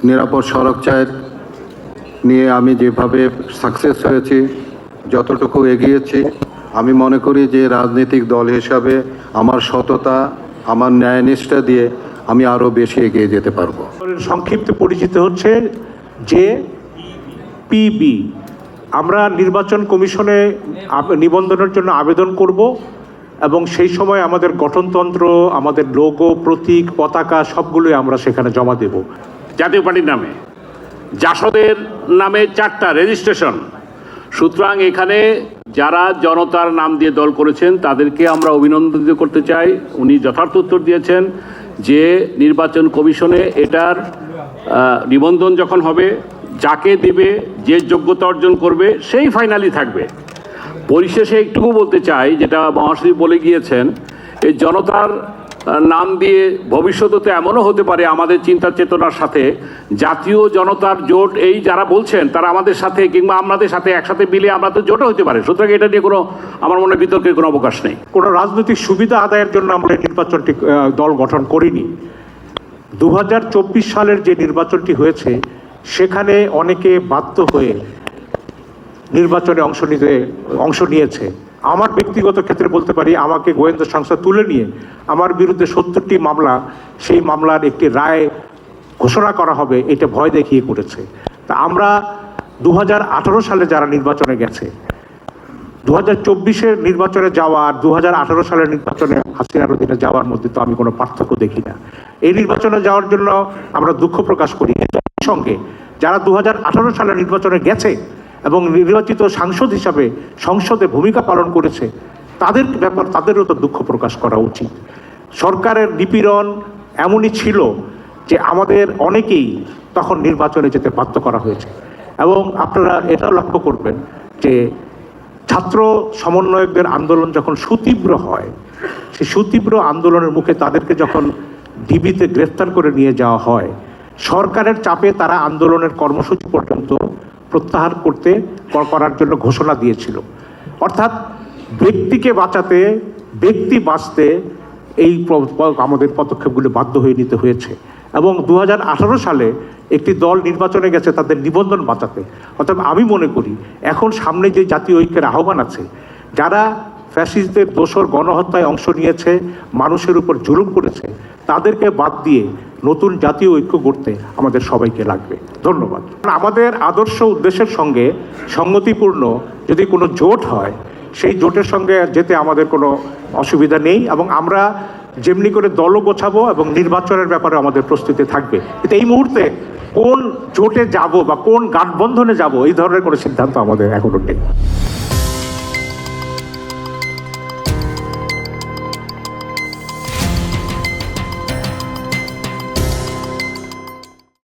নিরাপদ সড়ক চাই নিয়ে আমি যেভাবে সাকসেস হয়েছি, যতটুকু এগিয়েছি, আমি মনে করি যে রাজনৈতিক দল হিসাবে আমার সততা, আমার ন্যায়নিষ্ঠা দিয়ে আমি আরও বেশি এগিয়ে যেতে পারবো। সংক্ষিপ্ত পরিচিত হচ্ছে যে পিবি। আমরা নির্বাচন কমিশনে নিবন্ধনের জন্য আবেদন করব এবং সেই সময় আমাদের গঠনতন্ত্র, আমাদের লোগো, প্রতীক, পতাকা সবগুলোই আমরা সেখানে জমা দেব। জাতীয় পার্টির নামে, জাসদের নামে 4টা রেজিস্ট্রেশন। সুতরাং এখানে যারা জনতার নাম দিয়ে দল করেছেন তাদেরকে আমরা অভিনন্দিত করতে চাই। উনি যথার্থ উত্তর দিয়েছেন যে নির্বাচন কমিশনে এটার নিবন্ধন যখন হবে, যাকে দিবে, যে যোগ্যতা অর্জন করবে সেই ফাইনালি থাকবে। পরিশেষে একটুকু বলতে চাই, যেটা মহাশয় বলে গিয়েছেন, এই জনতার নাম দিয়ে ভবিষ্যতে এমনও হতে পারে আমাদের চিন্তা চেতনার সাথে জাতীয় জনতার জোট, এই যারা বলছেন তারা আমাদের সাথে কিংবা আমাদের সাথে একসাথে মিলে আমরা তো জোটও হতে পারে। সুতরাং এটা নিয়ে কোনো আমার মনে বিতর্কের কোনো অবকাশ নেই। কোনো রাজনৈতিক সুবিধা আদায়ের জন্য আমরা নির্বাচনটি দল গঠন করিনি। 2024 সালের যে নির্বাচনটি হয়েছে সেখানে অনেকে বাধ্য হয়ে নির্বাচনে অংশ নিয়েছে। আমার ব্যক্তিগত ক্ষেত্রে বলতে পারি, আমাকে গোয়েন্দা সংস্থা তুলে নিয়ে আমার বিরুদ্ধে 70টি মামলা, সেই মামলার একটি রায় ঘোষণা করা হবে এটা ভয় দেখিয়ে করেছে। তা আমরা 2018 সালে যারা নির্বাচনে গেছে, 2024-এর নির্বাচনে যাওয়া আর 2018 সালের নির্বাচনে হাসিনার অধীনে যাওয়ার মধ্যে তো আমি কোনো পার্থক্য দেখি না। এই নির্বাচনে যাওয়ার জন্য আমরা দুঃখ প্রকাশ করি। সঙ্গে যারা 2018 সালের নির্বাচনে গেছে এবং নির্বাচিত সাংসদ হিসাবে সংসদে ভূমিকা পালন করেছে, তাদেরও তো দুঃখ প্রকাশ করা উচিত। সরকারের নিপীড়ন এমনই ছিল যে আমাদের অনেকেই তখন নির্বাচনে যেতে বাধ্য করা হয়েছে। এবং আপনারা এটাও লক্ষ্য করবেন যে ছাত্র সমন্বয়কদের আন্দোলন যখন সুতীব্র হয়, সেই সুতীব্র আন্দোলনের মুখে তাদেরকে যখন ডিবিতে গ্রেফতার করে নিয়ে যাওয়া হয়, সরকারের চাপে তারা আন্দোলনের কর্মসূচি পর্যন্ত প্রত্যাহার করার জন্য ঘোষণা দিয়েছিল। অর্থাৎ ব্যক্তিকে বাঁচাতে, ব্যক্তি বাঁচতে এই আমাদের পদক্ষেপগুলো বাধ্য হয়ে নিতে হয়েছে। এবং 2018 সালে একটি দল নির্বাচনে গেছে তাদের নিবন্ধন বাঁচাতে। অর্থাৎ আমি মনে করি এখন সামনে যে জাতীয় ঐক্যের আহ্বান আছে, যারা ফ্যাসিস্টদের দোসর গণহত্যায় অংশ নিয়েছে, মানুষের উপর জুলুম করেছে, তাদেরকে বাদ দিয়ে নতুন জাতীয় ঐক্য গড়তে আমাদের সবাইকে লাগবে। ধন্যবাদ। আমাদের আদর্শ উদ্দেশ্যের সঙ্গে সঙ্গতিপূর্ণ যদি কোনো জোট হয়, সেই জোটের সঙ্গে যেতে আমাদের কোনো অসুবিধা নেই এবং আমরা যেমনি করে দলও গোছাবো এবং নির্বাচনের ব্যাপারে আমাদের প্রস্তুতি থাকবে। কিন্তু এই মুহূর্তে কোন জোটে যাব বা কোন গাঠবন্ধনে যাব এই ধরনের কোনো সিদ্ধান্ত আমাদের এখনো নেই।